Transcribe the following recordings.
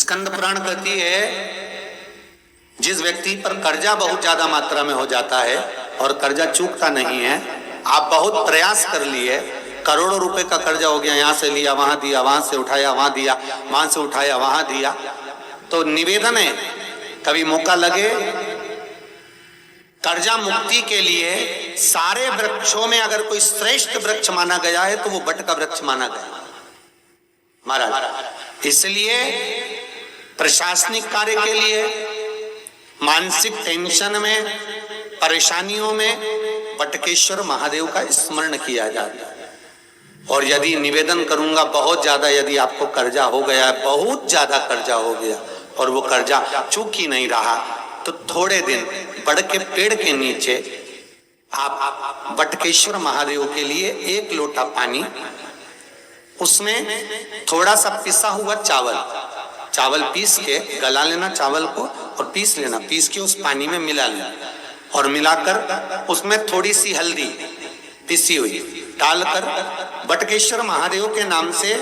स्कंद पुराण कहती है, जिस व्यक्ति पर कर्जा बहुत ज्यादा मात्रा में हो जाता है और कर्जा चूकता नहीं है, आप बहुत प्रयास कर लिए, करोड़ों रुपए का कर्जा हो गया, यहां से लिया वहां दिया, वहां से उठाया वहां दिया, वहां से उठाया वहां दिया, तो निवेदन है कभी मौका लगे कर्जा मुक्ति के लिए सारे वृक्षों में अगर कोई श्रेष्ठ वृक्ष माना गया है तो वो बट का वृक्ष माना गया महाराज। इसलिए प्रशासनिक कार्य के लिए, मानसिक टेंशन में, परेशानियों में बटकेश्वर महादेव का स्मरण किया जाता है। और यदि निवेदन करूंगा बहुत ज्यादा, यदि आपको कर्जा हो गया है, बहुत ज्यादा कर्जा हो गया और वो कर्जा चूक ही नहीं रहा, तो थोड़े दिन बड़ के पेड़ के नीचे आप बटकेश्वर महादेव के लिए एक लोटा पानी, उसमें थोड़ा सा पिसा हुआ चावल पीस के गला लेना चावल को और पीस लेना, पीस के उस पानी में मिला लेना और मिलाकर उसमें थोड़ी सी हल्दी पिसी हुई डालकर बटकेश्वर महादेव के नाम से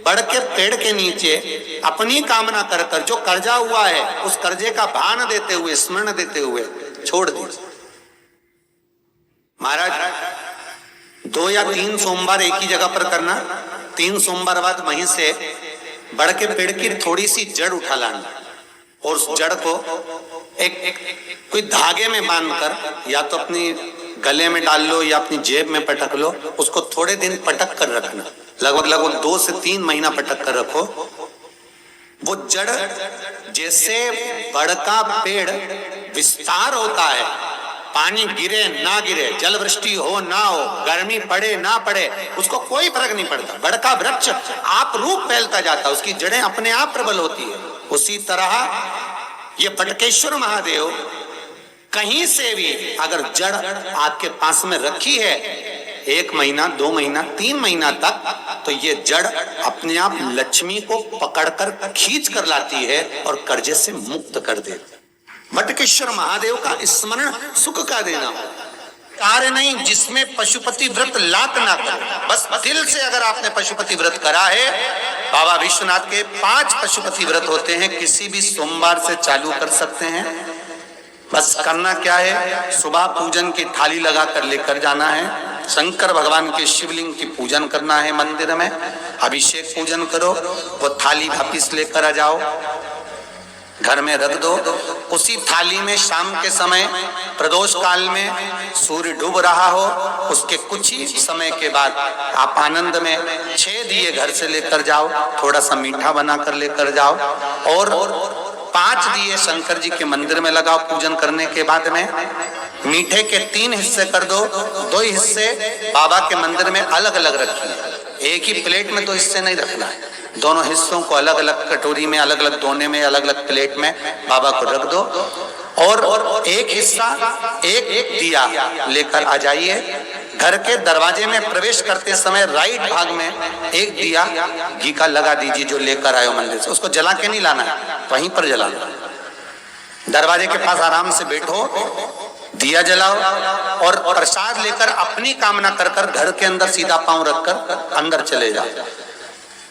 बड़ के पेड़ के नीचे अपनी कामना कर कर जो कर्जा हुआ है उस कर्जे का भान देते हुए, स्मरण देते हुए छोड़ दीजिए। महाराज 2 या 3 सोमवार एक ही जगह पर करना, 3 सोमवार बाद वहीं से बड़ के पेड़ की थोड़ी सी जड़ उठा लाना और उस जड़ को एक कोई धागे में बांधकर या तो अपनी गले में डाल लो या अपनी जेब में पटक लो, उसको थोड़े दिन पटक कर रखना, लगभग 2 से 3 महीना पटक कर रखो। वो जड़ जैसे बड़ का पेड़ विस्तार होता है, पानी गिरे ना गिरे, जल वृष्टि हो ना हो, गर्मी पड़े ना पड़े, उसको कोई फर्क नहीं पड़ता, बड़ का वृक्ष आप रूप फैलता जाता, उसकी जड़ें अपने आप प्रबल होती है। उसी तरह ये बटकेश्वर महादेव कहीं से भी अगर जड़ आपके पास में रखी है 1 महीना, 2 महीना, 3 महीना तक, तो ये जड़ अपने आप लक्ष्मी को पकड़कर खींच कर लाती है और कर्जे से मुक्त कर देती है। बटकेश्वर महादेव का स्मरण सुख का देना कार्य नहीं, जिसमें पशुपति व्रत लात ना करे। बस दिल से अगर आपने पशुपति व्रत करा है, बाबा विश्वनाथ के 5 पशुपति व्रत होते हैं, किसी भी सोमवार से चालू कर सकते हैं। बस करना क्या है, सुबह पूजन की थाली लगा कर लेकर जाना है, शंकर भगवान के शिवलिंग की पूजन करना है, मंदिर में अभिषेक पूजन करो, वो थाली वापिस लेकर आ जाओ, घर में रख दो। उसी थाली में शाम के समय प्रदोष काल में सूर्य डूब रहा हो, उसके कुछ ही समय के बाद आप आनंद में 6 दिए घर से लेकर जाओ, थोड़ा सा मीठा बना कर लेकर जाओ और 5 दिए शंकर जी के मंदिर में लगाओ। पूजन करने के बाद में मीठे के 3 हिस्से कर दो, 2 हिस्से बाबा के मंदिर में अलग अलग रखिए, एक ही प्लेट में 2 हिस्से नहीं रखना है, दोनों हिस्सों को अलग अलग कटोरी में, अलग अलग दोने में, अलग अलग प्लेट में बाबा को रख दो और एक हिस्सा एक दिया लेकर आ जाइए। घर के दरवाजे में प्रवेश करते समय राइट भाग में एक दिया घी का लगा दीजिए जो लेकर आए हो मंदिर से, उसको जला के नहीं लाना है, वहीं पर जलाना। दरवाजे के पास आराम से बैठो, दिया जलाओ और प्रसाद लेकर अपनी कामना कर कर घर के अंदर सीधा पांव रखकर अंदर चले जाओ।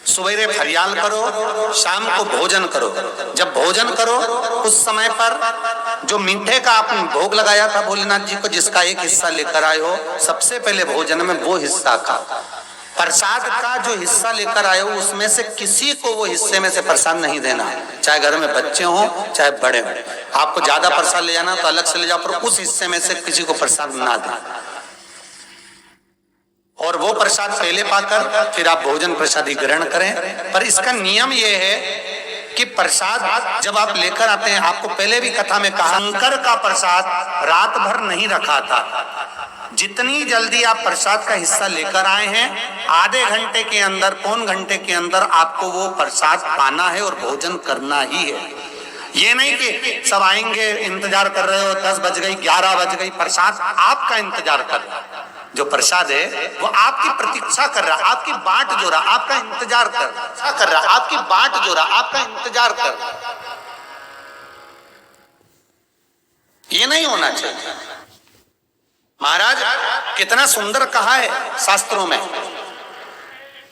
सवेरे फरियाल करो, शाम को भोजन करो। जब भोजन करो उस समय पर जो मीठे का आपने भोग लगाया था भोलेनाथ जी को, जिसका एक हिस्सा लेकर आए हो, सबसे पहले भोजन में वो हिस्सा खा। प्रसाद का जो हिस्सा लेकर आए हो उसमें से किसी को वो हिस्से में से प्रसाद नहीं देना, चाहे घर में बच्चे हो चाहे बड़े हो। आपको ज्यादा प्रसाद ले जाना तो अलग से ले जाओ, पर उस हिस्से में से किसी को प्रसाद ना दें। और वो प्रसाद पहले पाकर फिर आप भोजन प्रसादी ग्रहण करें। पर इसका नियम ये है कि प्रसाद जब आप लेकर आते हैं, आपको पहले भी कथा में कहा, शंकर का प्रसाद रात भर नहीं रखा था। जितनी जल्दी आप प्रसाद का हिस्सा लेकर आए हैं, आधे घंटे के अंदर, पौन घंटे के अंदर आपको वो प्रसाद पाना है और भोजन करना ही है। ये नहीं कि सब आएंगे, इंतजार कर रहे हो, 10 बज गई, 11 बज गई, प्रसाद आपका इंतजार कर रहा है। जो प्रसाद है वो आपकी प्रतीक्षा कर रहा, आपकी बाट जो रहा, आपका इंतजार कर रहा, आपकी बाट जो रहा, आपका इंतजार कर रहा। ये नहीं होना चाहिए। महाराज कितना सुंदर कहा है शास्त्रों में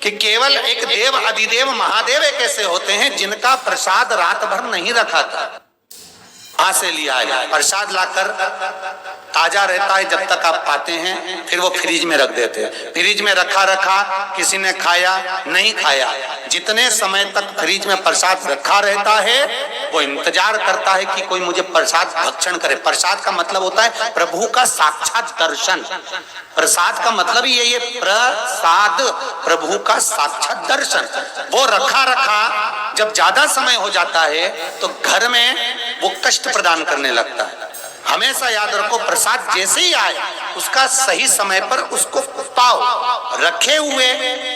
कि केवल एक देव अधिदेव महादेव एक ऐसे होते हैं जिनका प्रसाद रात भर नहीं रखा था, वहां से लिया है। प्रसाद लाकर ताजा रहता है जब तक आप पाते हैं, फिर वो फ्रिज में रख देते हैं। फ्रिज में रखा रखा किसी ने खाया नहीं खाया, जितने समय तक फ्रिज में प्रसाद रखा रहता है वो इंतजार करता है कि कोई मुझे प्रसाद भक्षण करे। प्रसाद का मतलब होता है प्रभु का साक्षात दर्शन। प्रसाद का मतलब ही ये प्रसाद, प्रभु का साक्षात दर्शन। वो रखा रखा जब ज्यादा समय हो जाता है तो घर में वो कष्ट प्रदान करने लगता है। हमेशा याद रखो, प्रसाद जैसे ही आए उसका सही समय पर उसको पाओ। रखे हुए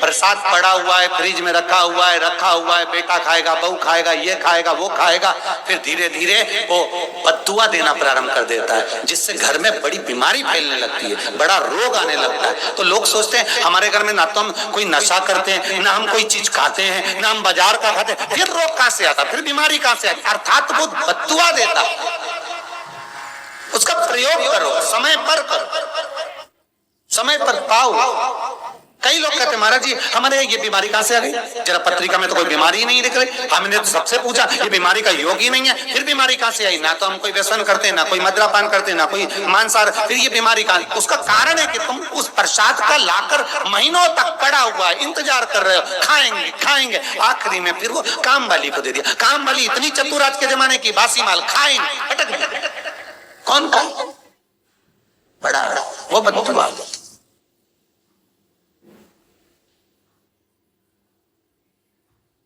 प्रसाद पड़ा हुआ है, फ्रिज में रखा हुआ है, बेटा खाएगा, बहू खाएगा, ये खाएगा, वो खाएगा, फिर धीरे धीरे वो बद्दुआ देना प्रारंभ कर देता है, जिससे घर में बड़ी बीमारी फैलने लगती है, बड़ा रोग आने लगता है। तो लोग सोचते हैं हमारे घर में ना तो हम कोई नशा करते हैं, ना हम कोई चीज खाते हैं, ना हम बाजार का खाते हैं, फिर रोग कहां से आता, फिर बीमारी कहां से आती? अर्थात वो बद्दुआ देता है। उसका प्रयोग करो, समय पर करो, समय पर पाओ। कई लोग कहते हैं महाराज जी हमारे ये बीमारी कहां से आ गई, जरा पत्रिका में तो कोई बीमारी ही नहीं लिख रही, हमने तो सबसे पूछा ये बीमारी का योग ही नहीं है, फिर बीमारी कहां से आई? ना तो हम कोई व्यसन करते, ना कोई मदिरापान करते, ना कोई मांसाहार, फिर ये बीमारी कहां? उसका कारण है कि तुम उस प्रसाद का लाकर महीनों तक पड़ा हुआ इंतजार कर रहे हो, खाएंगे खाएंगे, आखिरी में फिर वो काम वाली को दे दिया। काम वाली इतनी चतुर आज के जमाने की, बासी माल खाएंगे, अटक गए। कौन का बड़ा वो बदतुआ।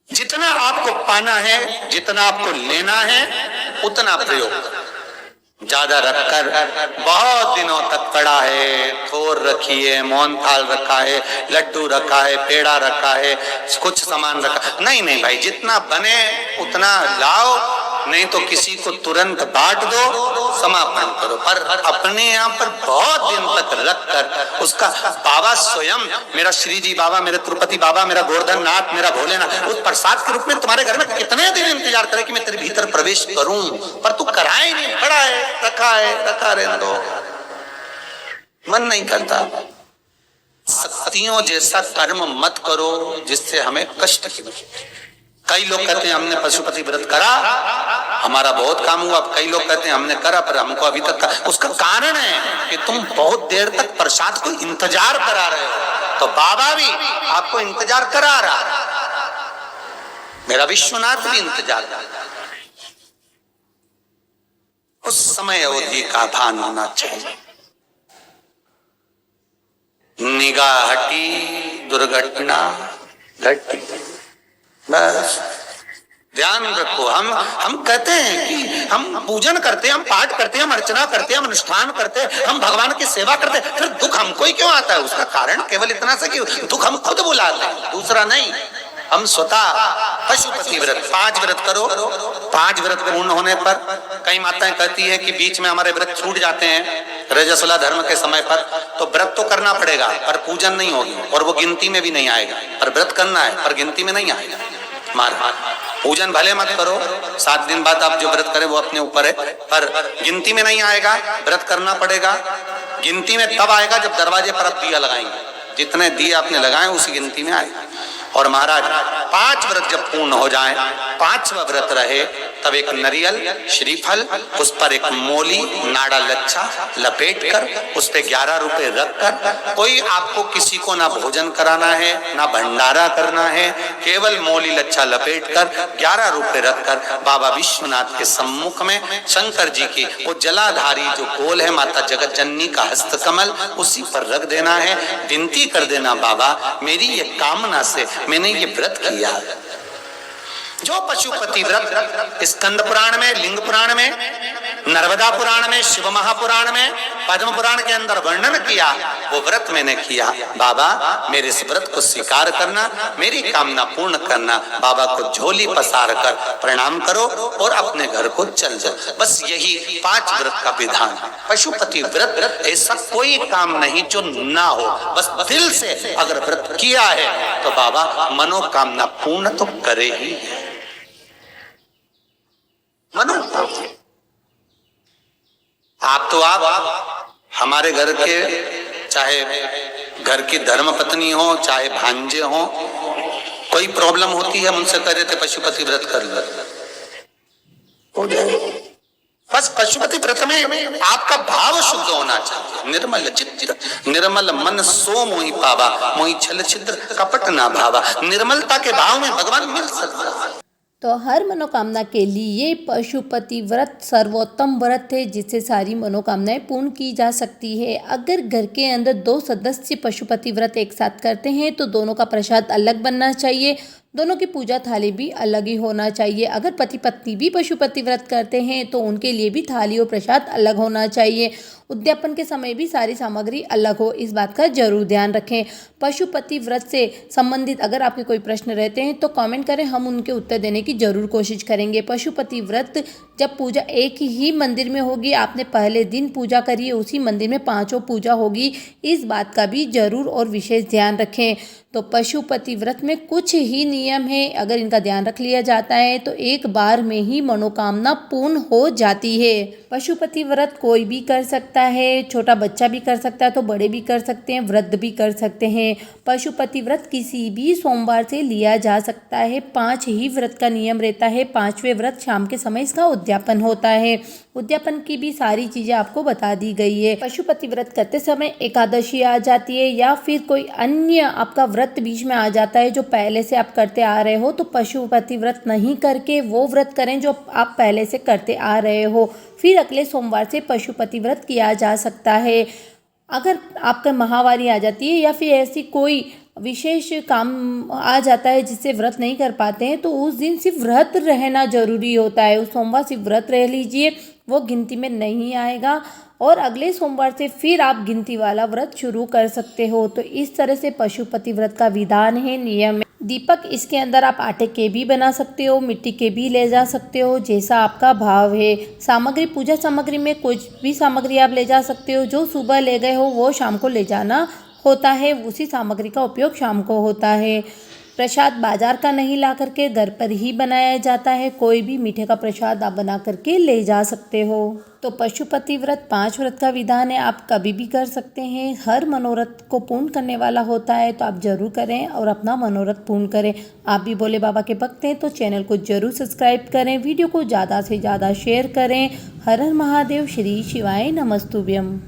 जितना आपको पाना है, जितना आपको लेना है, उतना प्रयोग। ज्यादा रखकर बहुत दिनों तक पड़ा है, थोर रखी है, मोहन थाल रखा है, लड्डू रखा है, पेड़ा रखा है, कुछ सामान रखा, नहीं भाई, जितना बने उतना लाओ, नहीं तो किसी को तुरंत बांट दो, समापन करो। पर अपने यहाँ पर बहुत दिन तक रखकर उसका बाबा स्वयं, मेरा श्री जी बाबा, मेरे तिरुपति बाबा, मेरा गोवर्धन नाथ, मेरा भोलेनाथ, उस प्रसाद के रूप में तुम्हारे घर में कितने दिन इंतजार करे कि मैं तेरे भीतर प्रवेश करूं, पर तू कराए नहीं, पड़ा है, रखा रहने दो, मन नहीं करता। शक्तियों जैसा कर्म मत करो जिससे हमें कष्ट की। कई लोग कहते हैं हमने पशुपति व्रत करा, हमारा बहुत काम हुआ। कई लोग कहते हैं हमने करा पर हमको अभी तक उसका कारण है कि तुम बहुत देर तक प्रसाद को इंतजार करा रहे हो। तो बाबा भी आपको इंतजार करा रहा, मेरा विश्वनाथ भी इंतजार कर रहा। उस समय अवधि का भान होना चाहिए। निगाह हटी, दुर्घटना घटी, बस ध्यान रखो। हम कहते हैं कि हम पूजन करते हैं, हम पाठ करते हैं, हम अर्चना करते हैं, हम अनुष्ठान करते हैं, हम भगवान की सेवा करते हैं, फिर दुख हमको ही क्यों आता है? उसका कारण केवल इतना सा कि दुख हम खुद बुलाते हैं, दूसरा नहीं। हम स्वतः पशुपति व्रत 5 व्रत करो। 5 व्रत पूर्ण होने पर कई माताएं कहती है कि बीच में हमारे व्रत छूट जाते हैं रजस्वला धर्म के समय पर, तो व्रत तो करना पड़ेगा पर पूजन नहीं होगी और वो गिनती में भी नहीं आएगा। पर व्रत करना है पर गिनती में नहीं आएगा। पूजन भले मत करो, 7 दिन बाद आप जो व्रत करें वो अपने ऊपर है, पर गिनती में नहीं आएगा। व्रत करना पड़ेगा। गिनती में तब आएगा जब दरवाजे पर आप दिया लगाएंगे, जितने दिए आपने लगाए उसी गिनती में आएगा। और महाराज 5 व्रत जब पूर्ण हो जाए, 5वां व्रत रहे, तब एक नरियल श्रीफल, उस पर एक मोली नाड़ा लच्छा लपेट कर उस पे 11 रुपए रखकर, कोई आपको किसी को ना भोजन कराना है ना भंडारा करना है, केवल मोली लच्छा लपेट कर 11 रुपए रखकर बाबा विश्वनाथ के सम्मुख में शंकर जी की वो जलाधारी जो गोल है माता जगत जननी का हस्तकमल, उसी पर रख देना है। विनती कर देना, बाबा मेरी ये कामना से मैंने ये व्रत किया। जो पशुपति व्रत स्कंद पुराण में, लिंग पुराण में, नर्मदा पुराण में, शिव महापुराण में, पद्म पुराण के अंदर वर्णन किया, वो व्रत मैंने किया। बाबा मेरे इस व्रत को स्वीकार करना, मेरी कामना पूर्ण करना। बाबा को झोली पसार कर प्रणाम करो और अपने घर को चल जाओ। बस यही 5 व्रत का विधान। पशुपति व्रत ऐसा कोई काम नहीं जो ना हो, बस दिल से अगर व्रत किया है तो बाबा मनोकामना पूर्ण तो करे ही। आप हमारे घर के, चाहे घर की धर्म पत्नी हो, चाहे भांजे हो, कोई प्रॉब्लम होती है, हम उनसे कह रहे थे पशुपति व्रत कर लो, हो जाए। बस पशुपति व्रत में आपका भाव शुद्ध होना चाहिए। निर्मल चित्त निर्मल मन सो मोहि पावा, मोहि छल छिद्र कपट ना भावा। निर्मलता के भाव में भगवान मिल सकता है। तो हर मनोकामना के लिए पशुपति व्रत सर्वोत्तम व्रत है, जिससे सारी मनोकामनाएं पूर्ण की जा सकती है। अगर घर के अंदर 2 सदस्य पशुपति व्रत एक साथ करते हैं तो दोनों का प्रसाद अलग बनना चाहिए, दोनों की पूजा थाली भी अलग ही होना चाहिए। अगर पति पत्नी भी पशुपति व्रत करते हैं तो उनके लिए भी थाली और प्रसाद अलग होना चाहिए। उद्यापन के समय भी सारी सामग्री अलग हो, इस बात का जरूर ध्यान रखें। पशुपति व्रत से संबंधित अगर आपके कोई प्रश्न रहते हैं तो कमेंट करें, हम उनके उत्तर देने की जरूर कोशिश करेंगे। पशुपति व्रत जब पूजा एक ही मंदिर में होगी, आपने पहले दिन पूजा करी है, उसी मंदिर में 5 पूजा होगी, इस बात का भी जरूर और विशेष ध्यान रखें। तो पशुपति व्रत में कुछ ही नियम है, अगर इनका ध्यान रख लिया जाता है तो एक बार में ही मनोकामना पूर्ण हो जाती है। पशुपति व्रत कोई भी कर सकता है, छोटा बच्चा भी कर सकता है तो बड़े भी कर सकते हैं, वृद्ध भी कर सकते हैं। पशुपति व्रत किसी भी सोमवार से लिया जा सकता है। 5 ही व्रत का नियम रहता है। 5वें व्रत शाम के समय इसका उद्यापन होता है। उद्यापन की भी सारी चीजें आपको बता दी गई है। पशुपति व्रत करते समय एकादशी आ जाती है या फिर कोई अन्य आपका व्रत बीच में आ जाता है जो पहले से आप करते आ रहे हो, तो पशुपति व्रत नहीं करके वो व्रत करें जो आप पहले से करते आ रहे हो, फिर अगले सोमवार से पशुपति व्रत किया जा सकता है। अगर आपका माहवारी आ जाती है या फिर ऐसी कोई विशेष काम आ जाता है जिससे व्रत नहीं कर पाते हैं तो उस दिन सिर्फ व्रत रहना जरूरी होता है। उस सोमवार सिर्फ व्रत रह लीजिए, वो गिनती में नहीं आएगा और अगले सोमवार से फिर आप गिनती वाला व्रत शुरू कर सकते हो। तो इस तरह से पशुपति व्रत का विधान है, नियम है। दीपक इसके अंदर आप आटे के भी बना सकते हो, मिट्टी के भी ले जा सकते हो, जैसा आपका भाव है। सामग्री, पूजा सामग्री में कुछ भी सामग्री आप ले जा सकते हो। जो सुबह ले गए हो वो शाम को ले जाना होता है, उसी सामग्री का उपयोग शाम को होता है। प्रसाद बाजार का नहीं ला करके घर पर ही बनाया जाता है। कोई भी मीठे का प्रसाद आप बना करके ले जा सकते हो। तो पशुपति व्रत 5 व्रत का विधान है, आप कभी भी कर सकते हैं। हर मनोरथ को पूर्ण करने वाला होता है, तो आप जरूर करें और अपना मनोरथ पूर्ण करें। आप भी भोले बाबा के भक्त हैं तो चैनल को जरूर सब्सक्राइब करें, वीडियो को ज़्यादा से ज़्यादा शेयर करें। हर हर महादेव, श्री शिवाय नमस्तुभ्यम।